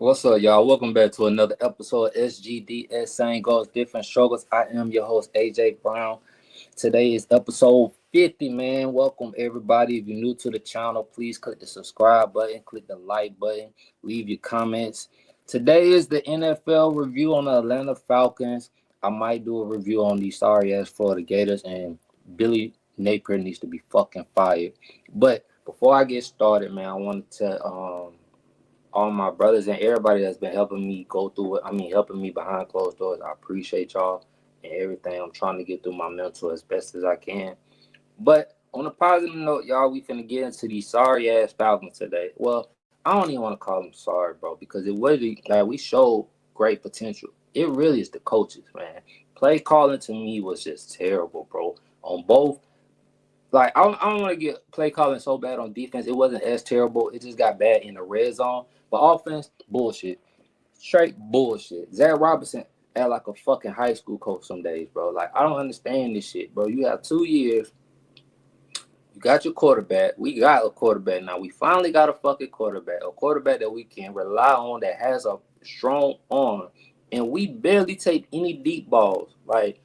What's up, y'all? Welcome back to another episode of SGDS Same Goals, Different Struggles. I am your host, Ajay Brown. Today is episode 50, man. Welcome, everybody. If you're new to the channel, please click the subscribe button, click the like button, leave your comments. Today is the NFL review on the Atlanta Falcons. I might do a review on these sorry-ass Florida Gators, and Billy Napier needs to be fucking fired. But before I get started, man, I wanted to all my brothers and everybody that's been helping me go through it. I mean, helping me behind closed doors. I appreciate y'all and everything. I'm trying to get through my mental as best as I can. But on a positive note, y'all, we finna get into these sorry ass Falcons today. Well, I don't even want to call them sorry, bro, because it really like we showed great potential. It really is the coaches, man. Play calling to me was just terrible, bro. On both. Like, I don't want to get play calling so bad on defense. It wasn't as terrible. It just got bad in the red zone. But offense, bullshit. Straight bullshit. Zach Robinson act like a fucking high school coach some days, bro. Like, I don't understand this shit, bro. You have 2 years. You got your quarterback. We got a quarterback now. We finally got a fucking quarterback. A quarterback that we can rely on that has a strong arm. And we barely take any deep balls. Like,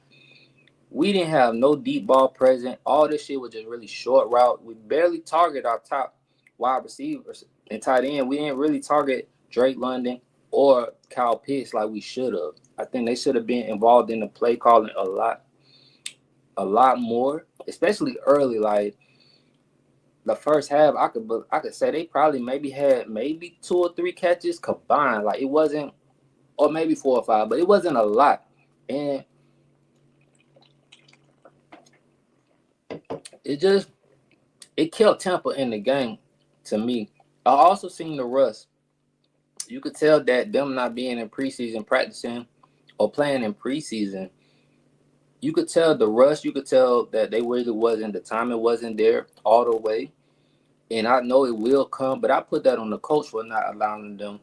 we didn't have no deep ball present. All this shit was just really short route. We barely target our top wide receivers and tight end. We didn't really target Drake London or Kyle Pitts like we should have. I think they should have been involved in the play calling a lot more, especially early. Like the first half, I could say they probably had 2 or 3 catches combined. Like it wasn't, or maybe 4 or 5, but it wasn't a lot. And it killed Tampa in the game to me. I also seen the rust. You could tell that them not being in preseason practicing or playing in preseason, you could tell the rust. You could tell that they really wasn't, the timing wasn't there all the way. And I know it will come, but I put that on the coach for not allowing them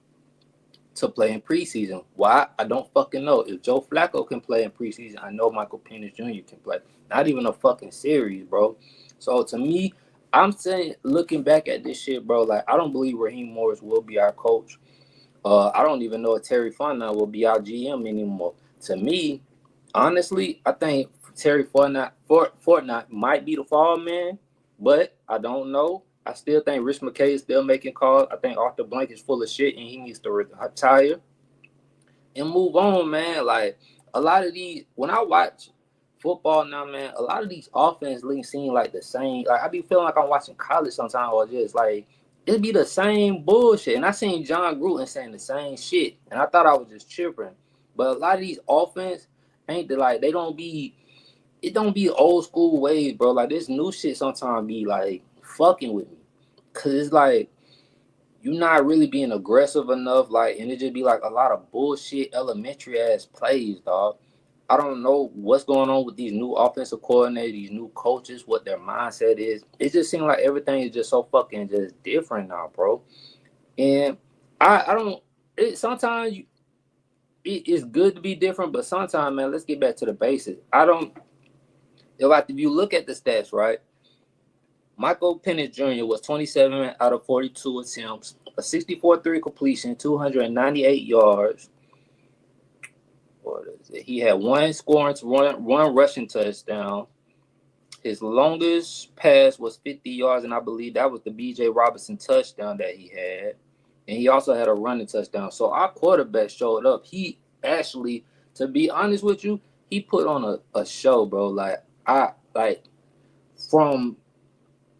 to play in preseason. Why? I don't fucking know. If Joe Flacco can play in preseason, I know Michael Penix Jr. can play. Not even a fucking series, bro. So to me, I'm saying, looking back at this shit, bro, like I don't believe Raheem Morris will be our coach. I don't even know if Terry Fontenot will be our GM anymore. To me, honestly, I think Terry Fontenot might be the fall man, but I don't know. I still think Rich McKay is still making calls. I think Arthur Blank is full of shit and he needs to retire and move on, man. Like a lot of these, when I watch football now, man, a lot of these offense leagues seem like the same. Like I be feeling like I'm watching college sometimes, or just like it be the same bullshit. And I seen John Gruden saying the same shit, and I thought I was just tripping. But a lot of these offense ain't like they don't be. It don't be old school ways, bro. Like this new shit sometimes be like fucking with me, cause it's like you're not really being aggressive enough. Like, and it just be like a lot of bullshit, elementary ass plays, dog. I don't know what's going on with these new offensive coordinators, these new coaches, what their mindset is. It just seems like everything is just so fucking just different now, bro. And I don't. Sometimes it's good to be different, but sometimes, man, let's get back to the basics. I don't. If you look at the stats, right? Michael Penix Jr. was 27 out of 42 attempts, a 64-3 completion, 298 yards. What is it? He had one scoring, one rushing touchdown. His longest pass was 50 yards, and I believe that was the B.J. Robinson touchdown that he had. And he also had a running touchdown. So our quarterback showed up. He actually, to be honest with you, he put on a show, bro. From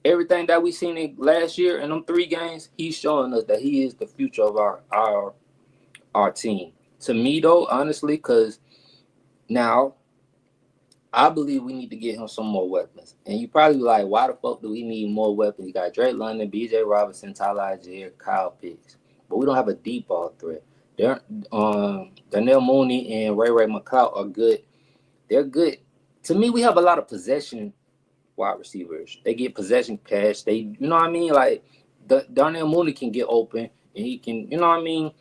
everything that we seen in last year in them 3 games, he's showing us that he is the future of our team. To me, though, honestly, because now I believe we need to get him some more weapons. And you probably be like, why the fuck do we need more weapons? You got Drake London, B.J. Robinson, Tyler Algier, Kyle Pitts. But we don't have a deep ball threat. Darnell Mooney and Ray McCloud are good. They're good. To me, we have a lot of possession wide receivers. They get possession cash. You know what I mean? Like, Darnell Mooney can get open, and he can, you know what I mean?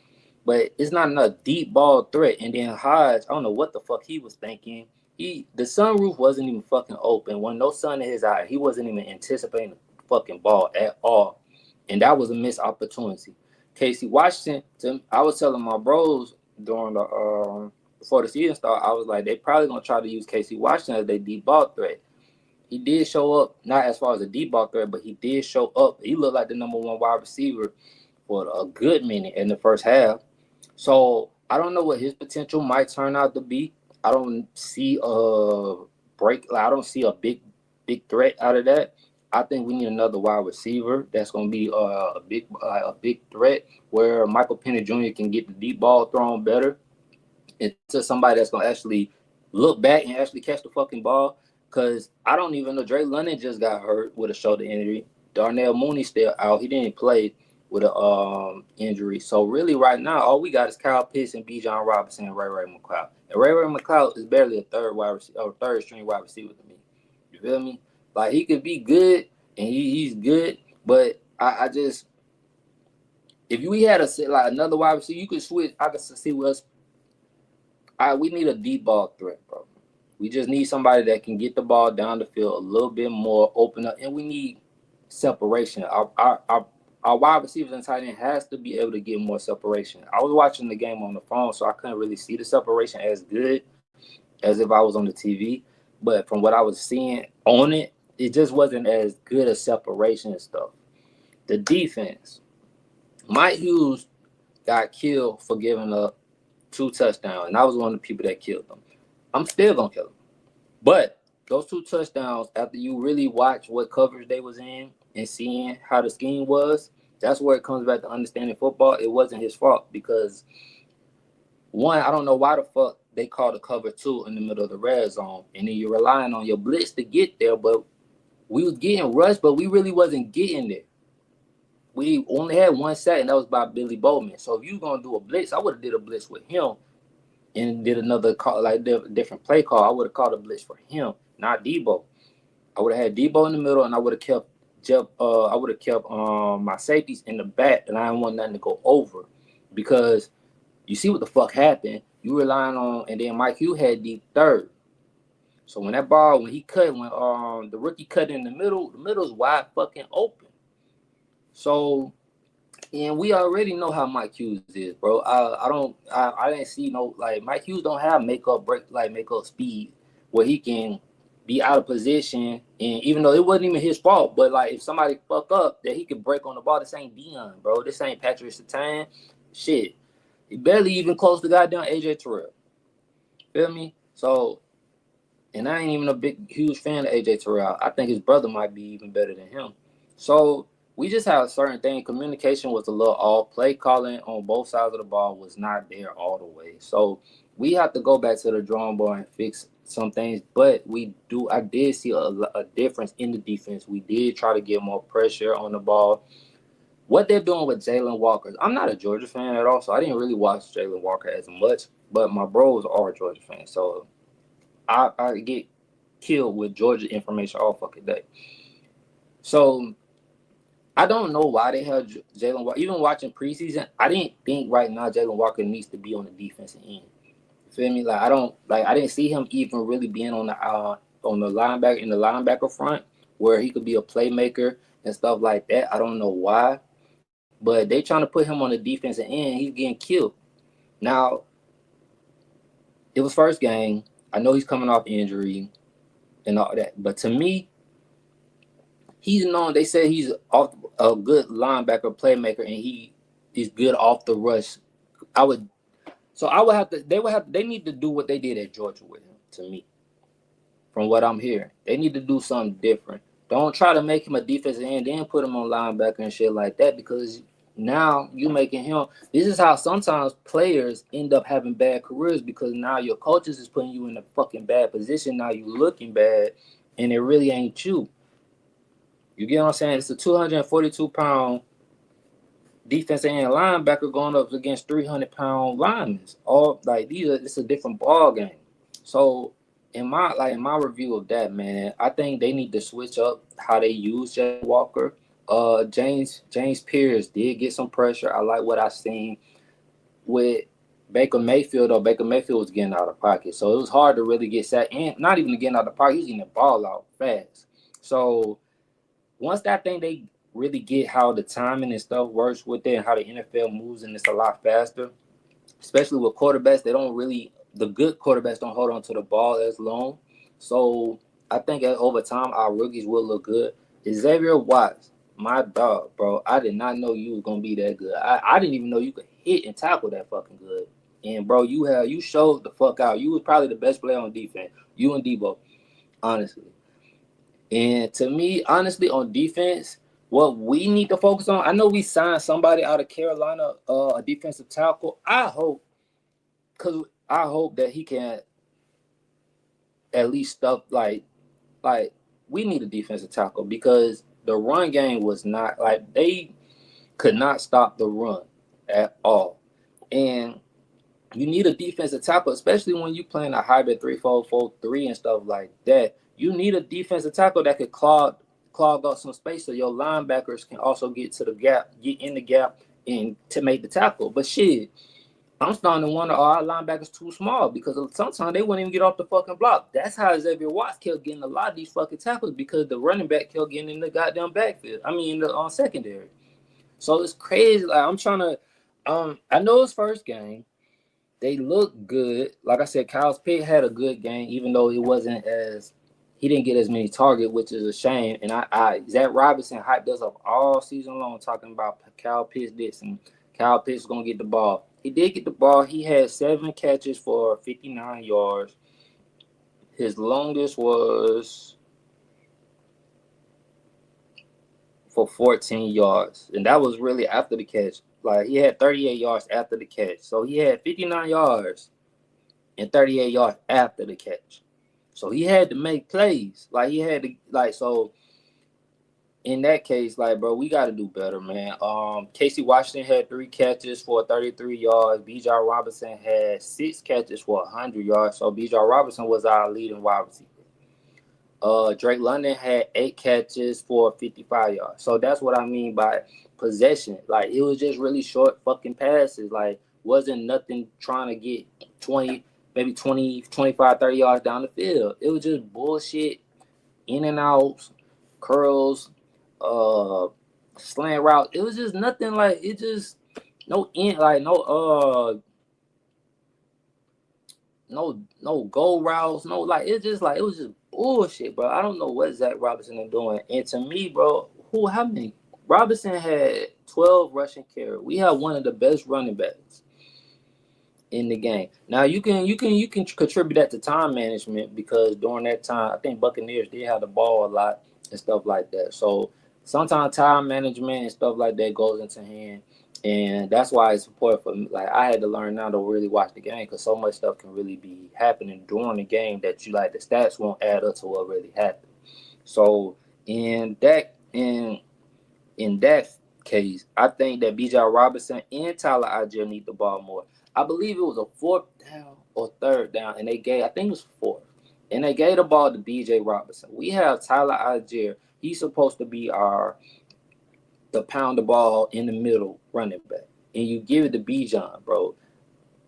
But it's not enough deep ball threat. And then Hodge, I don't know what the fuck he was thinking. The sunroof wasn't even fucking open. When no sun in his eye, he wasn't even anticipating the fucking ball at all. And that was a missed opportunity. Casey Washington. I was telling my bros during the before the season started, I was like, they probably gonna try to use Casey Washington as their deep ball threat. He did show up, not as far as a deep ball threat, but he did show up. He looked like the number one wide receiver for a good minute in the first half. So I don't know what his potential might turn out to be. I don't see a break. Like, I don't see a big threat out of that. I think we need another wide receiver that's going to be a big threat where Michael Penix Jr. can get the deep ball thrown better into somebody that's going to actually look back and actually catch the fucking ball. Because I don't even know. Dre London just got hurt with a shoulder injury. Darnell Mooney still out. He didn't play with an injury. So really right now, all we got is Kyle Pitts and Bijan Robinson and Ray McCloud. And Ray McCloud is barely a third string wide receiver to me. You feel me? Like, he could be good, and he's good, but I just, if we had another wide receiver, you could switch. I could see with us. We need a deep ball threat, bro. We just need somebody that can get the ball down the field a little bit more, open up, and we need separation. Our wide receivers and tight end has to be able to get more separation. I was watching the game on the phone, so I couldn't really see the separation as good as if I was on the TV. But from what I was seeing on it, it just wasn't as good as separation and stuff. The defense. Mike Hughes got killed for giving up 2 touchdowns, and I was one of the people that killed him. I'm still going to kill him. But those 2 touchdowns, after you really watch what coverage they was in and seeing how the scheme was, that's where it comes back to understanding football. It wasn't his fault because, one, I don't know why the fuck they called a cover 2 in the middle of the red zone, and then you're relying on your blitz to get there, but we was getting rushed, but we really wasn't getting there. We only had 1 sack, and that was by Billy Bowman. So if you were going to do a blitz, I would have did a blitz with him and did another call, like different play call. I would have called a blitz for him, not Debo. I would have had Debo in the middle, and I would have kept my safeties in the back, and I didn't want nothing to go over because you see what the fuck happened. You relying on, and then Mike Hugh had deep third. So when that ball, when the rookie cut in the middle is wide fucking open. So, and we already know how Mike Hughes is, bro. I didn't see Mike Hughes don't have makeup speed where he can be out of position, and even though it wasn't even his fault, but like if somebody fuck up, that he could break on the ball. This ain't Deion, bro. This ain't Patrick Surtain. Shit, he barely even close to goddamn AJ Terrell. Feel me? So, and I ain't even a huge fan of AJ Terrell. I think his brother might be even better than him. So we just have a certain thing. Communication was a little off. Play calling on both sides of the ball was not there all the way. So we have to go back to the drawing board and fix some things. But I did see a difference in the defense. We did try to get more pressure on the ball. What they're doing with Jalen Walker, I'm not a Georgia fan at all, so I didn't really watch Jalen Walker as much. But my bros are Georgia fans, so I get killed with Georgia information all fucking day. So I don't know why they held Jalen Walker. Even watching preseason, I didn't think right now Jalen Walker needs to be on the defensive end. You feel me? I didn't see him even really being on the linebacker in the linebacker front where he could be a playmaker and stuff like that. I don't know why, but they trying to put him on the defensive end. He's getting killed. Now, it was first game. I know he's coming off injury and all that, but to me, he's known. They say he's a good linebacker playmaker, and he is good off the rush. They need to do what they did at Georgia with him. To me, from what I'm hearing, they need to do something different. Don't try to make him a defensive end, then put him on linebacker and shit like that, because now you making him. This is how sometimes players end up having bad careers, because now your coaches is putting you in a fucking bad position. Now you looking bad, and it really ain't you. You get what I'm saying? It's a 242-pound defensive end linebacker going up against 300-pound linemen. It's a different ball game. So in my review of that, man, I think they need to switch up how they use Jay Walker. James Pierce did get some pressure. I like what I seen with Baker Mayfield, though. Baker Mayfield was getting out of pocket, so it was hard to really get sacked. And not even getting out of pocket, he was getting the ball out fast. So once that thing really get how the timing and stuff works with it and how the NFL moves, and it's a lot faster, especially with quarterbacks. The good quarterbacks don't hold on to the ball as long. So I think over time, our rookies will look good. Xavier Watts, my dog, bro. I did not know you was going to be that good. I didn't even know you could hit and tackle that fucking good. And, bro, you showed the fuck out. You was probably the best player on defense. You and Debo, honestly. And to me, honestly, on defense, what we need to focus on, I know we signed somebody out of Carolina, a defensive tackle. I hope that he can at least stuff like we need a defensive tackle, because the run game was not like they could not stop the run at all. And you need a defensive tackle, especially when you playing a hybrid 3-4-4-3 and stuff like that. You need a defensive tackle that could clog up some space so your linebackers can also get in the gap, and to make the tackle. But shit, I'm starting to wonder, are our linebackers too small? Because sometimes they wouldn't even get off the fucking block. That's how Xavier Watts kept getting a lot of these fucking tackles, because the running back kept getting in the goddamn backfield. I mean, on secondary. So it's crazy. Like, I'm trying to, I know his first game. They look good. Like I said, Kyle Pitt had a good game, even though he didn't get as many targets, which is a shame. And Zach Robinson hyped us up all season long talking about Kyle Pitts this and Kyle Pitts going to get the ball. He did get the ball. He had 7 catches for 59 yards. His longest was for 14 yards. And that was really after the catch. Like, he had 38 yards after the catch. So he had 59 yards and 38 yards after the catch. So he had to make plays. Like, he had to, like, so in that case, like, bro, we got to do better, man. Casey Washington had 3 catches for 33 yards. Bijan Robinson had 6 catches for 100 yards. So Bijan Robinson was our leading wide receiver. Drake London had 8 catches for 55 yards. So that's what I mean by possession. Like, it was just really short fucking passes. Like, wasn't nothing trying to get 20, maybe 20, 25, 30 yards down the field. It was just bullshit, in and outs, curls, slant route. It was just nothing. Like, it just no goal routes, no, like, it was just bullshit, bro. I don't know what Zach Robinson is doing. And to me, bro, how many? Robinson had 12 rushing carries. We have one of the best running backs in the game. Now you can contribute that to time management, because during that time, I think Buccaneers did have the ball a lot and stuff like that. So sometimes time management and stuff like that goes into hand. And that's why it's important for me. Like, I had to learn now to really watch the game, because so much stuff can really be happening during the game that the stats won't add up to what really happened. So in that case, I think that Bijan Robinson and Tyler Ajay need the ball more. I believe it was a 4th down or 3rd down, and I think it was 4th. And they gave the ball to BJ Robinson. We have Tyler Ajay. He's supposed to be the pound the ball in the middle running back, and you give it to Bijan, bro.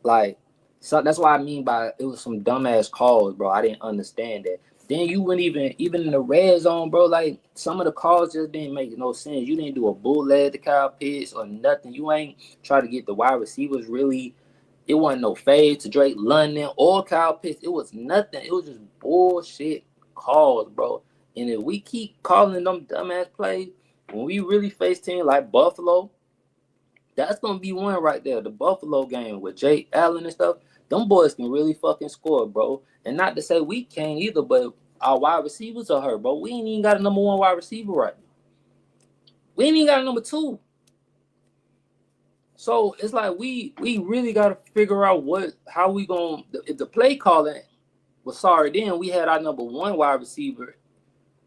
Like, so that's why I mean by it was some dumbass calls, bro. I didn't understand that. Then you wouldn't even in the red zone, bro. Like, some of the calls just didn't make no sense. You didn't do a bullet to Kyle Pitts or nothing. You ain't try to get the wide receivers really. It wasn't no fade to Drake London or Kyle Pitts. It was nothing. It was just bullshit calls, bro. And if we keep calling them dumbass plays, when we really face teams like Buffalo, that's going to be one right there. The Buffalo game with Jake Allen and stuff, them boys can really fucking score, bro. And not to say we can't either, but our wide receivers are hurt, bro. We ain't even got a number 1 wide receiver right now. We ain't even got a number 2. So it's like we really got to figure out how we going to – if the play calling was sorry then, we had our number 1 wide receiver.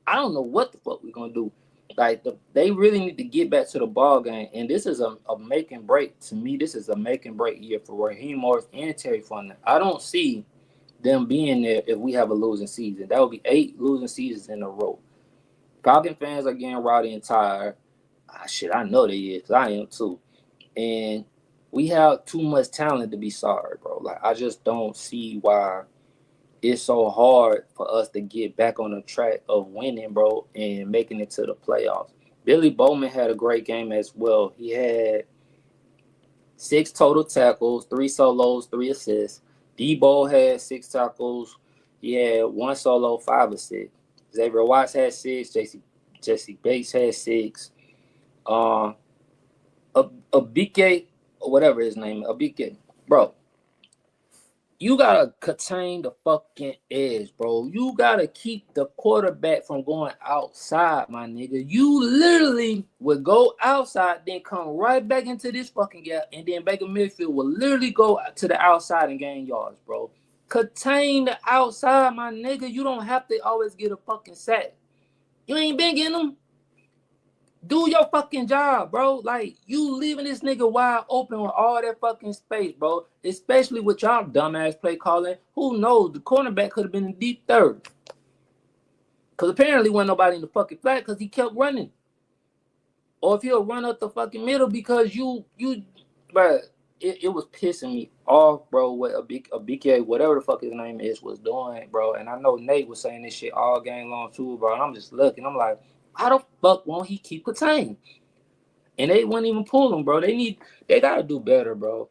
I don't know what the fuck we're going to do. Like, they really need to get back to the ball game, and this is a make and break. To me, this is a make and break year for Raheem Morris and Terry Fontenot. I don't see them being there if we have a losing season. That would be 8 losing seasons in a row. Falcon fans are getting rowdy and tired. I know they is, because I am too. And we have too much talent to be sorry, bro. Like, I just don't see why it's so hard for us to get back on the track of winning, bro, and making it to the playoffs. Billy Bowman had a great game as well. He had 6 total tackles, 3 solos, 3 assists. Debo had 6 tackles. He had 1 solo, 5 assists. Xavier Watts had 6. Jesse Bates had 6. Abike, or whatever his name is, Abike, bro. You gotta contain the fucking edge, bro. You gotta keep the quarterback from going outside, my nigga. You literally would go outside, then come right back into this fucking gap, and then Baker Mayfield will literally go to the outside and gain yards, bro. Contain the outside, my nigga. You don't have to always get a fucking sack. You ain't been getting them. Do your fucking job, bro. Like, you leaving this nigga wide open with all that fucking space, bro. Especially with y'all dumbass play calling. Who knows? The cornerback could have been in deep third. Because apparently wasn't nobody in the fucking flat because he kept running. Or if he'll run up the fucking middle because bro, it was pissing me off, bro, what a big whatever the fuck his name is, was doing, bro. And I know Nate was saying this shit all game long too, bro. And I'm just looking. I'm like, how the fuck won't he keep contained? And they wouldn't even pull him, bro. They gotta do better, bro.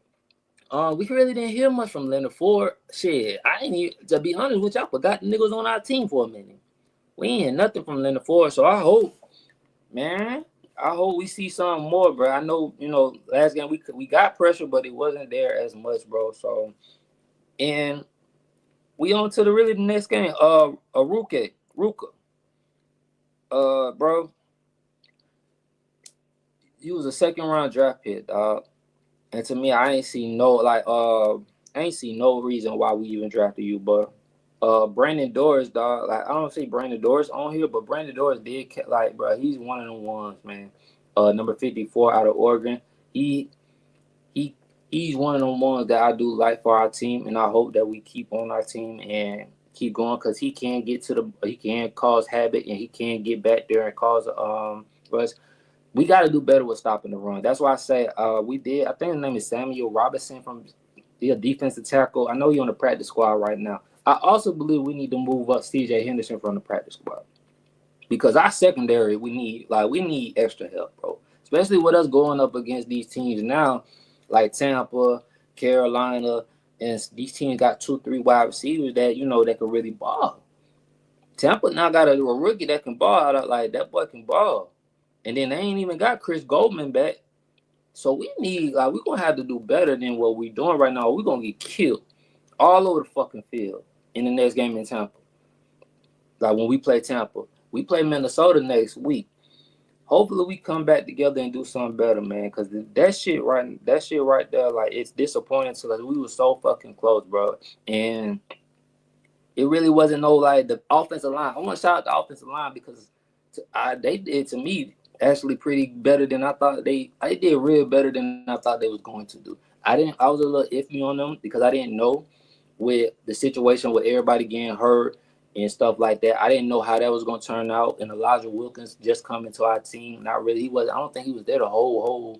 We really didn't hear much from Leonard Ford. Shit, I ain't even, to be honest with you, I forgot the niggas on our team for a minute. We ain't hear nothing from Leonard Ford, so I hope we see something more, bro. I know, last game we got pressure, but it wasn't there as much, bro. So, and we on to the next game. Ruka. Bro, you was a 2nd-round draft pick, dog. And to me, I ain't see no reason why we even drafted you, but Brandon Doris, dog. Like, I don't see Brandon Doris on here, but Brandon Doris did, like, bro, he's one of them ones, man. Number 54 out of Oregon. He's one of them ones that I do like for our team, and I hope that we keep on our team and keep going, because he can cause havoc, and he can get back there and cause rush. We got to do better with stopping the run. That's why I say I think his name is Samuel Robinson from the defensive tackle. I know he's on the practice squad right now. I also believe we need to move up CJ Henderson from the practice squad, because our secondary, we need extra help, bro. Especially with us going up against these teams now, like Tampa, Carolina, and these teams got 2-3 wide receivers that that can really ball. Tampa now got a rookie that can ball. Like, that boy can ball. And then they ain't even got Chris Goldman back. So we're going to have to do better than what we're doing right now. We're going to get killed all over the fucking field in the next game in Tampa. Like, when we play Tampa. We play Minnesota next week. Hopefully we come back together and do something better, man. Because that shit right there, like, it's disappointing to us. We were so fucking close, bro. And it really wasn't the offensive line. I want to shout out the offensive line, because they did, to me, actually pretty better than I thought. They did real better than I thought they was going to do. I was a little iffy on them because I didn't know with the situation with everybody getting hurt and stuff like that. I didn't know how that was going to turn out. And Elijah Wilkins just coming to our team. Not really. I don't think he was there the whole.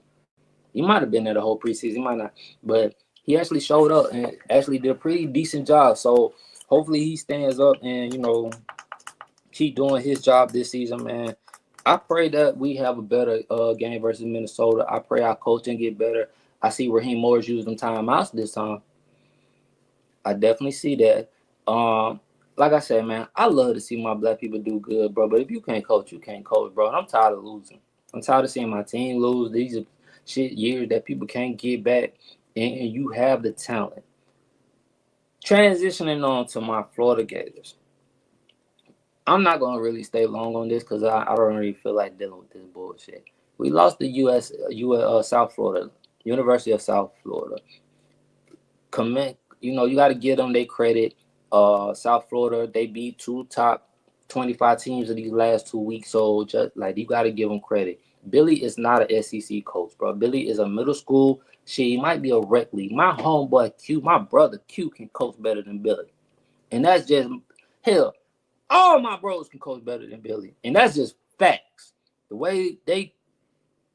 He might have been there the whole preseason. He might not. But he actually showed up and actually did a pretty decent job. So hopefully he stands up and, keep doing his job this season, man. I pray that we have a better game versus Minnesota. I pray our coaching get better. I see Raheem Morris use them timeouts this time. I definitely see that. Like I said, man, I love to see my black people do good, bro. But if you can't coach, you can't coach, bro. And I'm tired of losing. I'm tired of seeing my team lose. These are shit years that people can't get back, and you have the talent. Transitioning on to my Florida Gators. I'm not going to really stay long on this because I don't really feel like dealing with this bullshit. We lost the South Florida, University of South Florida. You got to give them their credit. South Florida, they beat 2 top 25 teams in these last 2 weeks. So just you got to give them credit. Billy is not an SEC coach, bro. Billy is a middle school. Shit, he might be a rec league. My homeboy Q, my brother Q, can coach better than Billy. And that's just, hell, all my bros can coach better than Billy. And that's just facts. The way they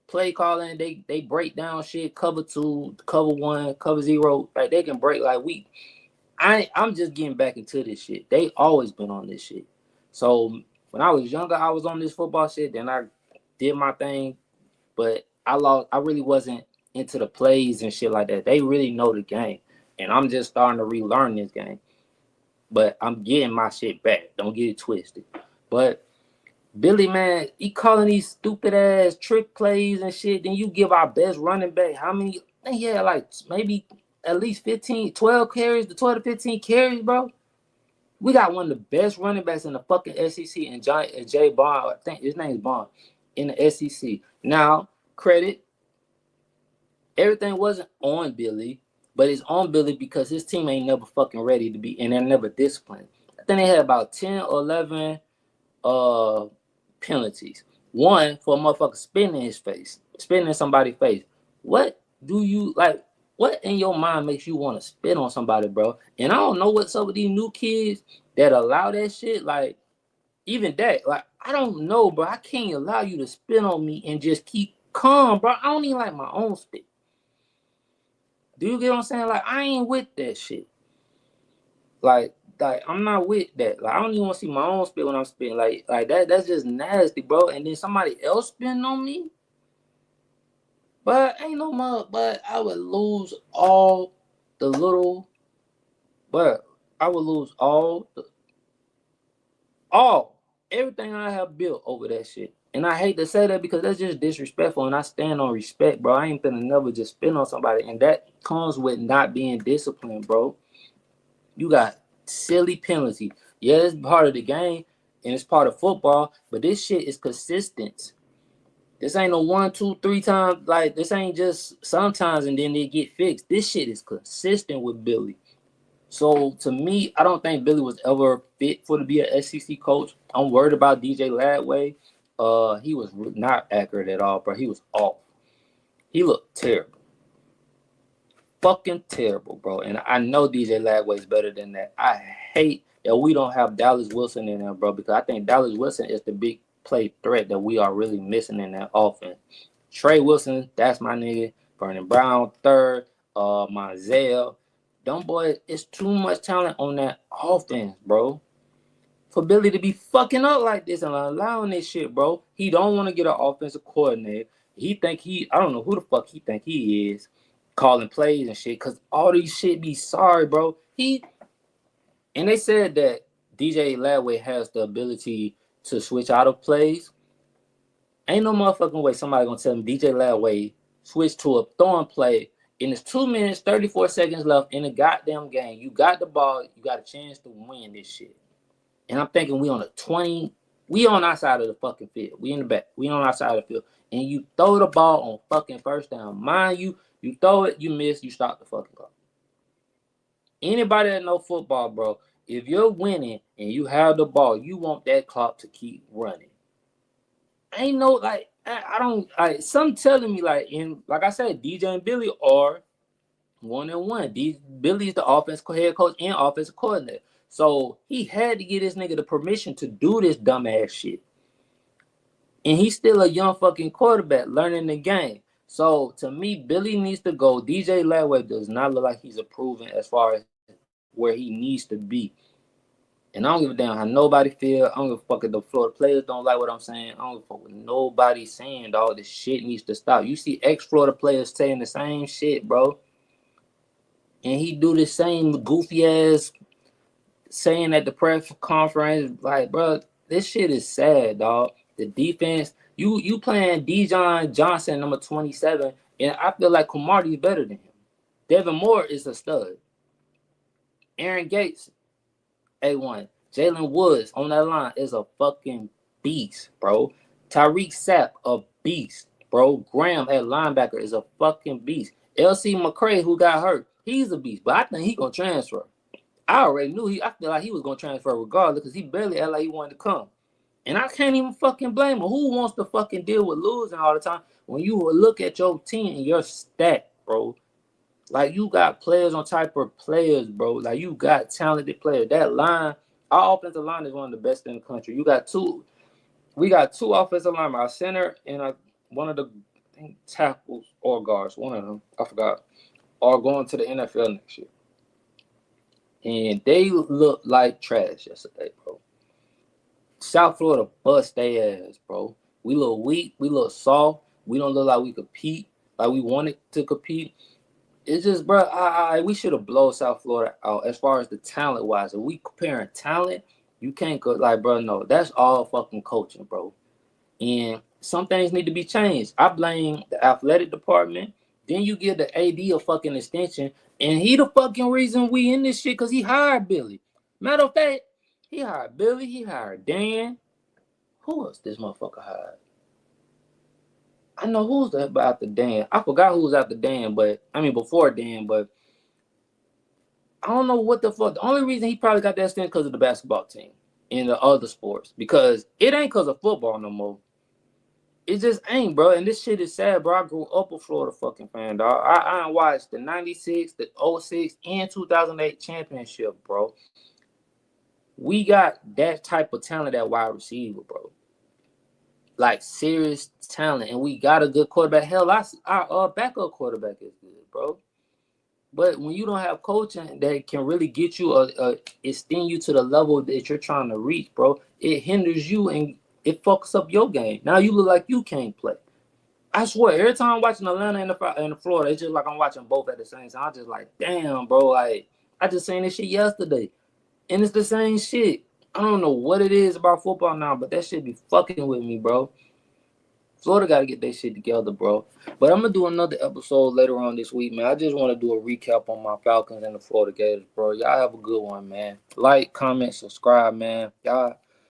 play calling, they break down shit, cover 2, cover 1, cover 0. Like, they can break like we. I'm just getting back into this shit. They always been on this shit. So when I was younger, I was on this football shit. Then I did my thing, but I really wasn't into the plays and shit like that. They really know the game, and I'm just starting to relearn this game. But I'm getting my shit back. Don't get it twisted. But Billy, man, he calling these stupid ass trick plays and shit. Then you give our best running back how many? Yeah, like maybe at least 15, 12 carries, the 12 to 15 carries, bro. We got one of the best running backs in the fucking SEC, and Ajay Brown, I think his name's Bond, in the SEC. Now, credit, everything wasn't on Billy, but it's on Billy because his team ain't never fucking ready to be, and they're never disciplined. I think they had about 10 or 11 penalties. One for a motherfucker spitting in somebody's face. What do you like? What in your mind makes you want to spit on somebody, bro? And I don't know what's up with these new kids that allow that shit. Like, even that, like, I don't know, bro. I can't allow you to spit on me and just keep calm, bro. I don't even like my own spit. Do you get what I'm saying? Like, I ain't with that shit. Like I'm not with that. Like, I don't even want to see my own spit when I'm spitting. Like that's just nasty, bro. And then somebody else spitting on me. But ain't no more. But I would lose all the little. But I would lose everything I have built over that shit. And I hate to say that because that's just disrespectful. And I stand on respect, bro. I ain't finna never just spit on somebody. And that comes with not being disciplined, bro. You got silly penalty. Yeah, it's part of the game and it's part of football, but this shit is consistent. This ain't no 1, 2, 3 times. Like, this ain't just sometimes and then they get fixed. This shit is consistent with Billy. So to me, I don't think Billy was ever fit for to be an SEC coach. I'm worried about DJ Ladway. He was not accurate at all, bro. He was off. He looked terrible. Fucking terrible, bro. And I know DJ Ladway's better than that. I hate that we don't have Dallas Wilson in there, bro, because I think Dallas Wilson is the big play threat that we are really missing in that offense. Trey Wilson, that's my nigga. Vernon Brown, third. Monzel. Them boys, it's too much talent on that offense, bro. For Billy to be fucking up like this and allowing this shit, bro. He don't want to get an offensive coordinator. I don't know who the fuck he think he is, calling plays and shit, because all these shit be sorry, bro. And they said that DJ Ladway has the ability to switch out of plays. Ain't no motherfucking way somebody gonna tell me DJ Ladway switch to a throwing play and it's 2 minutes, 34 seconds left in the goddamn game. You got the ball, you got a chance to win this shit. And I'm thinking we on our side of the fucking field. We in the back. We on our side of the field. And you throw the ball on fucking first down. Mind you, you throw it, you miss, you stop the fucking clock. Anybody that know football, bro, if you're winning and you have the ball, you want that clock to keep running. Ain't no, like, I don't, like, some telling me, like I said, DJ and Billy are 1-1. Billy's the offensive head coach and offensive coordinator. So he had to get this nigga the permission to do this dumbass shit. And he's still a young fucking quarterback learning the game. So to me, Billy needs to go. DJ Ladway does not look like he's improving as far as where he needs to be. And I don't give a damn how nobody feel. I don't give a fuck if the Florida players don't like what I'm saying. I don't give a fuck what nobody saying. All this shit needs to stop. You see ex-Florida players saying the same shit, bro. And he do the same goofy ass saying at the press conference, like, bro, this shit is sad, dog. The defense, you playing Dijon Johnson, number 27, and I feel like Cromartie's better than him. Devin Moore is a stud. Aaron Gates, A1. Jalen Woods on that line is a fucking beast, bro. Tyreek Sapp, a beast, bro. Graham at linebacker is a fucking beast. LC McCray, who got hurt, he's a beast, but I think he gonna transfer. I already knew I feel like he was gonna transfer regardless because he barely act like he wanted to come. And I can't even fucking blame him. Who wants to fucking deal with losing all the time when you look at your team and your stat, bro? Like, you got players on type of players, bro. Like, you got talented players. That line, our offensive line is one of the best in the country. We got two offensive linemen, our center and one of the tackles or guards, one of them, I forgot, are going to the NFL next year. And they look like trash yesterday, bro. South Florida bust their ass, bro. We look weak. We look soft. We don't look like we compete, like we wanted to compete. It's just, bro, we should have blown South Florida out as far as the talent wise. If we comparing talent, you can't go like, bro, no, that's all fucking coaching, bro. And some things need to be changed. I blame the athletic department. Then you give the AD a fucking extension, and he the fucking reason we in this shit because he hired Billy. Matter of fact, he hired Billy. He hired Dan. Who else this motherfucker hired? I know who's after Dan. I forgot who was after Dan, but I mean before Dan, but I don't know what the fuck. The only reason he probably got that stint because of the basketball team and the other sports. Because it ain't because of football no more. It just ain't, bro. And this shit is sad, bro. I grew up a Florida fucking fan, dog. I watched the 96, the 06, and 2008 championship, bro. We got that type of talent at wide receiver, bro. Like, serious talent. And we got a good quarterback. Hell, our backup quarterback is good, bro. But when you don't have coaching that can really get you, extend you to the level that you're trying to reach, bro, it hinders you and it fucks up your game. Now you look like you can't play. I swear, every time I'm watching Atlanta and the Florida, it's just like I'm watching both at the same time. I'm just like, damn, bro. Like, I just seen this shit yesterday. And it's the same shit. I don't know what it is about football now, but that shit be fucking with me, bro. Florida got to get their shit together, bro. But I'm going to do another episode later on this week, man. I just want to do a recap on my Falcons and the Florida Gators, bro. Y'all have a good one, man. Like, comment, subscribe, man. Y'all